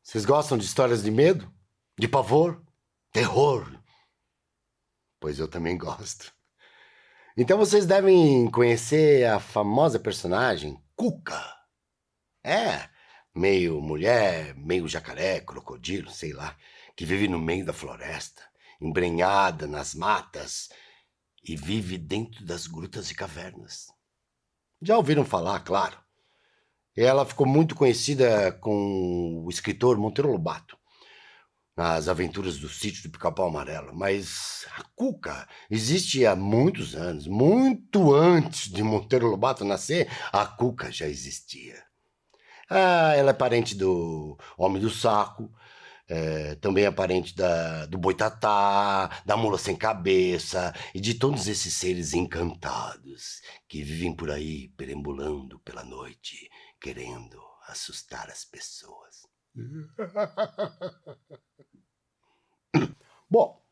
Vocês gostam de histórias de medo? De pavor? Terror? Pois eu também gosto. Então vocês devem conhecer a famosa personagem Cuca. É, meio mulher, meio jacaré, crocodilo, sei lá, que vive no meio da floresta, embrenhada nas matas e vive dentro das grutas e cavernas. Já ouviram falar, claro. Ela ficou muito conhecida com o escritor Monteiro Lobato, nas aventuras do Sítio do Pica-Pau Amarelo. Mas a Cuca existe há muitos anos. Muito antes de Monteiro Lobato nascer, a Cuca já existia. Ela é parente do Homem do Saco, também é parente do Boitatá, da Mula Sem Cabeça e de todos esses seres encantados que vivem por aí perambulando pela noite, querendo assustar as pessoas. Bom,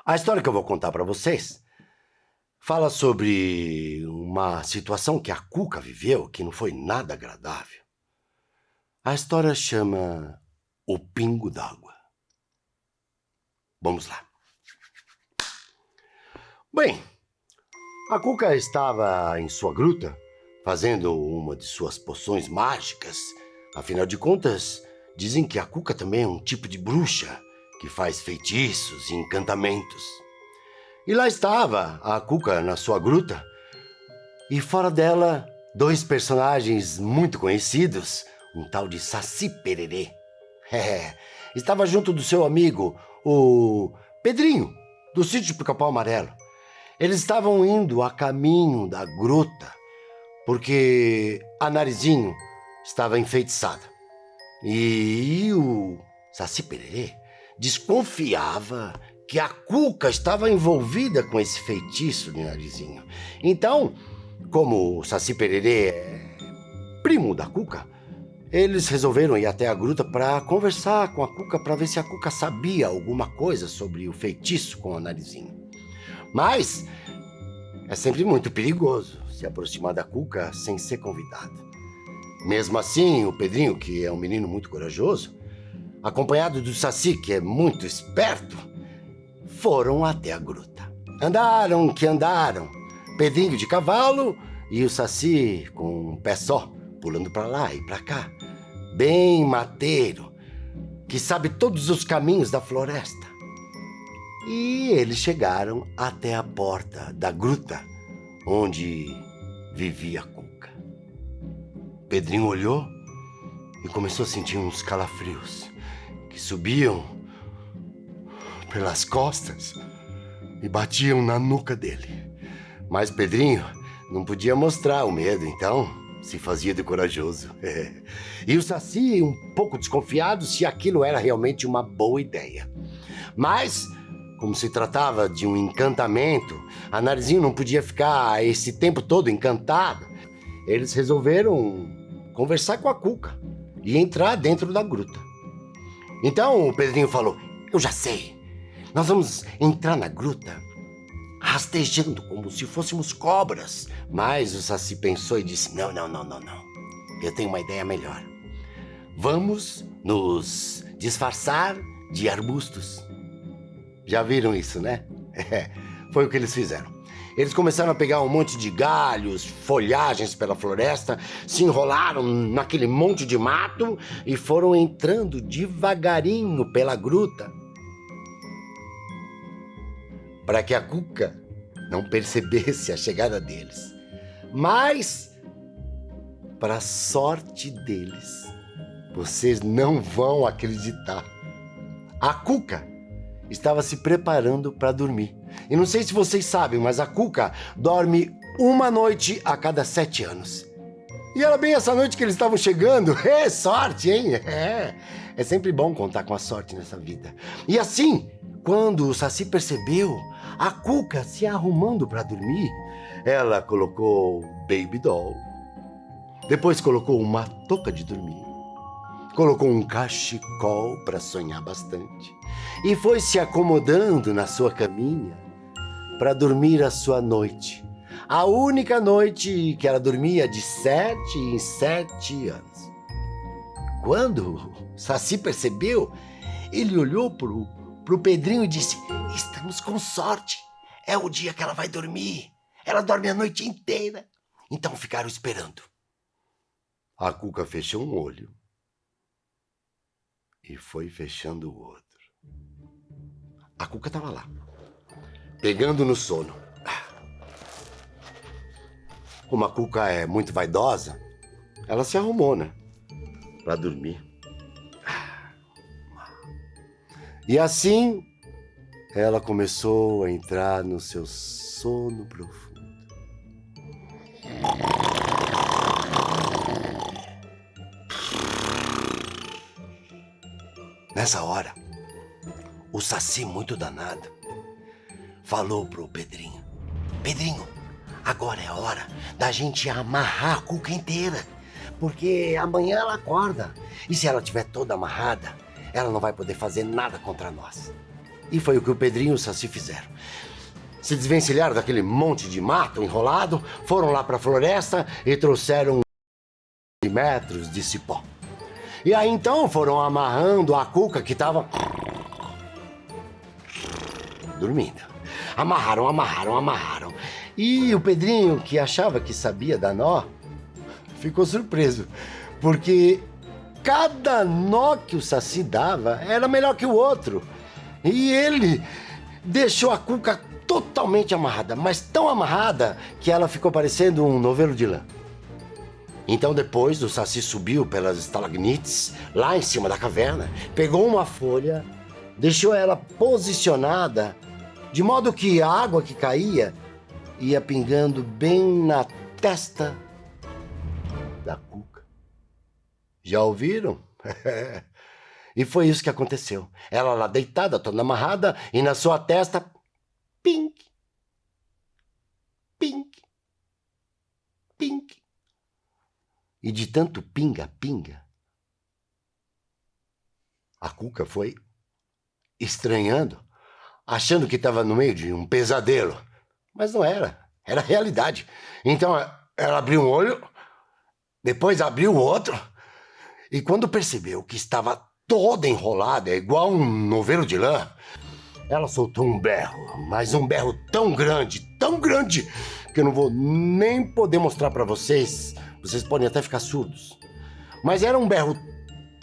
a história que eu vou contar para vocês fala sobre uma situação que a Cuca viveu que não foi nada agradável. A história chama O Pingo d'Água. Vamos lá. Bem, a Cuca estava em sua gruta fazendo uma de suas poções mágicas. Afinal de contas, dizem que a Cuca também é um tipo de bruxa que faz feitiços e encantamentos. E lá estava a Cuca na sua gruta, e fora dela, dois personagens muito conhecidos, um tal de Saci Pererê. Estava junto do seu amigo, o Pedrinho, do Sítio do Pica-Pau Amarelo. Eles estavam indo a caminho da gruta, porque a Narizinho estava enfeitiçada. E o Saci Pererê desconfiava que a Cuca estava envolvida com esse feitiço de Narizinho. Então, como o Saci Pererê é primo da Cuca, eles resolveram ir até a gruta para conversar com a Cuca para ver se a Cuca sabia alguma coisa sobre o feitiço com o Narizinho. Mas é sempre muito perigoso se aproximar da Cuca sem ser convidado. Mesmo assim, o Pedrinho, que é um menino muito corajoso, acompanhado do Saci, que é muito esperto, foram até a gruta. Andaram que andaram, Pedrinho de cavalo e o Saci com um pé só, pulando para lá e para cá, bem mateiro, que sabe todos os caminhos da floresta. E eles chegaram até a porta da gruta, onde vivia a Cuca. Pedrinho olhou e começou a sentir uns calafrios que subiam pelas costas e batiam na nuca dele. Mas Pedrinho não podia mostrar o medo, então se fazia de corajoso. E o Saci, um pouco desconfiado se aquilo era realmente uma boa ideia. Mas, como se tratava de um encantamento, a Narizinho não podia ficar esse tempo todo encantado. Eles resolveram conversar com a Cuca e entrar dentro da gruta. Então o Pedrinho falou: eu já sei, nós vamos entrar na gruta rastejando como se fôssemos cobras. Mas o Saci pensou e disse: não, eu tenho uma ideia melhor. Vamos nos disfarçar de arbustos. Já viram isso, né? Foi o que eles fizeram. Eles começaram a pegar um monte de galhos, folhagens pela floresta, se enrolaram naquele monte de mato e foram entrando devagarinho pela gruta, para que a Cuca não percebesse a chegada deles. Mas, para sorte deles, vocês não vão acreditar, a Cuca estava se preparando para dormir. E não sei se vocês sabem, mas a Cuca dorme uma noite a cada 7 anos. E era bem essa noite que eles estavam chegando. É sorte, hein? É sempre bom contar com a sorte nessa vida. E assim, quando o Saci percebeu a Cuca se arrumando para dormir, ela colocou Baby Doll. Depois colocou uma touca de dormir. Colocou um cachecol para sonhar bastante. E foi se acomodando na sua caminha para dormir a sua noite. A única noite que ela dormia de 7 em 7 anos. Quando o Saci percebeu, ele olhou pro Pedrinho e disse: estamos com sorte. É o dia que ela vai dormir. Ela dorme a noite inteira. Então ficaram esperando. A Cuca fechou um olho e foi fechando o outro. A Cuca estava lá, pegando no sono. Como a Cuca é muito vaidosa, ela se arrumou, né? Pra dormir. E assim, ela começou a entrar no seu sono profundo. Nessa hora, o Saci, muito danado, falou pro Pedrinho: Pedrinho, agora é a hora da gente amarrar a Cuca inteira, porque amanhã ela acorda. E se ela estiver toda amarrada, ela não vai poder fazer nada contra nós. E foi o que o Pedrinho e o Saci fizeram. Se desvencilharam daquele monte de mato enrolado, foram lá para a floresta e trouxeram metros de cipó. E aí então foram amarrando a Cuca que estava dormindo. Amarraram. E o Pedrinho, que achava que sabia dar nó, ficou surpreso, porque cada nó que o Saci dava era melhor que o outro. E ele deixou a Cuca totalmente amarrada, mas tão amarrada que ela ficou parecendo um novelo de lã. Então depois o Saci subiu pelas estalagmites, lá em cima da caverna, pegou uma folha, deixou ela posicionada, de modo que a água que caía ia pingando bem na testa da Cuca. Já ouviram? E foi isso que aconteceu. Ela lá deitada, toda amarrada, e na sua testa, pink, pink, pink. E de tanto pinga-pinga, a Cuca foi estranhando, achando que estava no meio de um pesadelo. Mas não era, era realidade. Então ela abriu um olho, depois abriu o outro, e quando percebeu que estava toda enrolada, igual um novelo de lã, ela soltou um berro, mas um berro tão grande, que eu não vou nem poder mostrar para vocês. Vocês podem até ficar surdos. Mas era um berro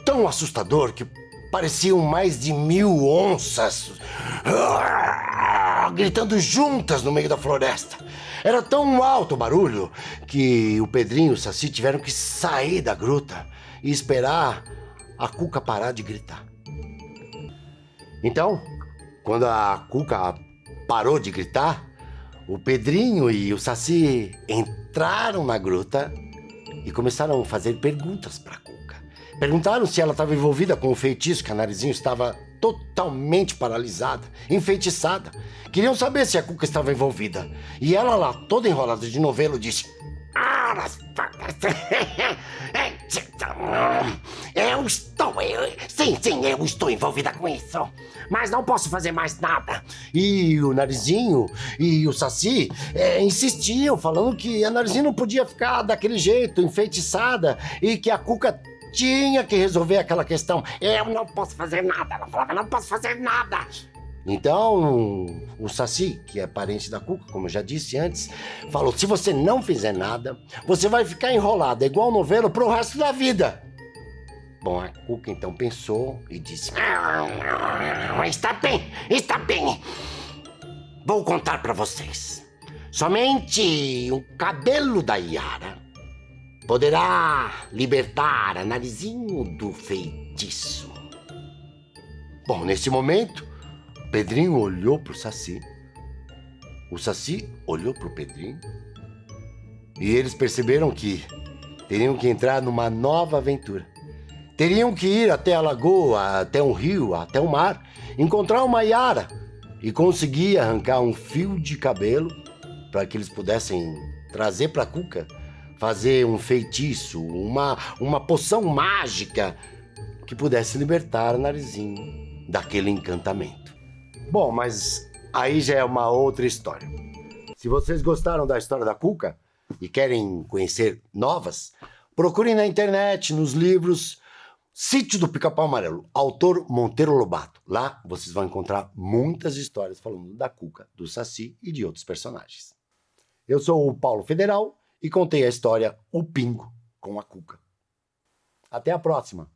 tão assustador que pareciam mais de 1000 onças gritando juntas no meio da floresta. Era tão alto o barulho que o Pedrinho e o Saci tiveram que sair da gruta e esperar a Cuca parar de gritar. Então, quando a Cuca parou de gritar, o Pedrinho e o Saci entraram na gruta e começaram a fazer perguntas para a Cuca. Perguntaram se ela estava envolvida com o feitiço, que a Narizinho estava totalmente paralisada, enfeitiçada. Queriam saber se a Cuca estava envolvida. E ela lá, toda enrolada de novelo, disse: eu estou envolvida com isso, mas não posso fazer mais nada. E o Narizinho e o Saci insistiam, falando que a Narizinho não podia ficar daquele jeito, enfeitiçada, e que a Cuca tinha que resolver aquela questão. Eu não posso fazer nada. Ela falava: não posso fazer nada. Então, o Saci, que é parente da Cuca, como eu já disse antes, falou: se você não fizer nada, você vai ficar enrolada igual novelo pro resto da vida. Bom, a Cuca então pensou e disse: está bem. Vou contar pra vocês. Somente o cabelo da Yara poderá libertar a Narizinho do feitiço. Bom, nesse momento, Pedrinho olhou pro Saci. O Saci olhou pro Pedrinho. E eles perceberam que teriam que entrar numa nova aventura. Teriam que ir até a lagoa, até um rio, até o mar, encontrar uma Yara e conseguir arrancar um fio de cabelo para que eles pudessem trazer para Cuca, fazer um feitiço, uma poção mágica que pudesse libertar a Narizinho daquele encantamento. Bom, mas aí já é uma outra história. Se vocês gostaram da história da Cuca e querem conhecer novas, procurem na internet, nos livros Sítio do Pica-Pau Amarelo, autor Monteiro Lobato. Lá vocês vão encontrar muitas histórias falando da Cuca, do Saci e de outros personagens. Eu sou o Paulo Federal e contei a história O Pingo com a Cuca. Até a próxima!